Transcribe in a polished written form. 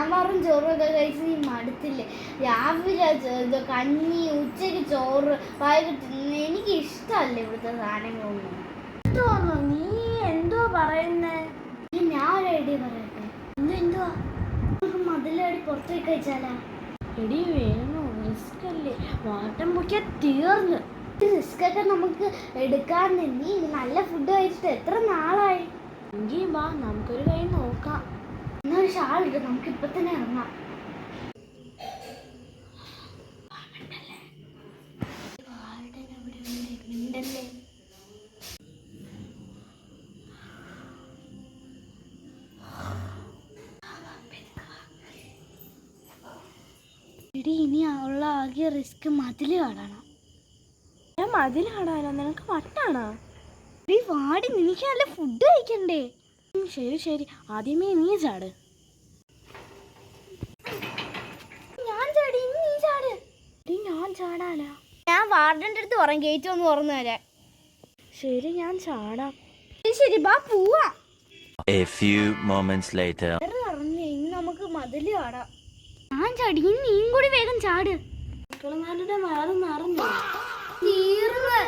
സാമ്പാറും ചോറും ഒക്കെ കഴിച്ച് നീ മടുത്തില്ലേ? രാവിലെ കഞ്ഞി, ഉച്ചയ്ക്ക് ചോറ്, വൈകിട്ട് എനിക്ക് ഇഷ്ടമല്ല ഇവിടുത്തെ സാധനങ്ങളൊന്നും. ഇഷ്ടമാണോ? നീ എന്തോ പറയുന്നേ? ഞാൻ ഒരു ഐഡിയ പറയട്ടെ. എന്തുവാ? മതിലടി പുറത്തേക്ക് കഴിച്ചാലാ? എടി വേണോ? റിസ്ക് അല്ലേ? വാട്ടം പൊക്കിയാൽ തീർന്ന്. റിസ്ക് ഒക്കെ നമുക്ക് എടുക്കാൻ. നീ നല്ല ഫുഡ് കഴിച്ചിട്ട് എത്ര നാളായി? എങ്കിൽ വാ, നമുക്കൊരു കൈ നോക്കാം. എന്നൊരു ഷാൾ ഇട്ട് നമുക്ക് ഇപ്പൊ തന്നെ ഇറങ്ങാം. എടി ഇനി ഉള്ള ആകെ റിസ്ക് മതില് കാണണം. മതിൽ കാണാനോ? നിനക്ക് വട്ടാണോ? എടി വാടി, നിനക്ക് നല്ല ഫുഡ് കഴിക്കണ്ടേ? ശരി ശരി, ആദ്യമേ നീ ചാട്. ഞാൻ ചാടി, നീ ചാട്. ഞാൻ ചാടാനാ? ഞാൻ വാർഡന്റെ അടുത്ത് പറയും ഗേറ്റ് ഒന്ന് തുറന്നു തരാൻ. ശരി, ഞാൻ ചാടാം. ശരി ബാ പോവാ. A few moments later. ഇനി നമുക്ക് മതില് കാണാം. ഞാൻ ചാടി, നീയും കൂടി വേഗം ചാട്. മക്കളുമാരുടെ വയറ് നിറഞ്ഞു. തീർന്ന്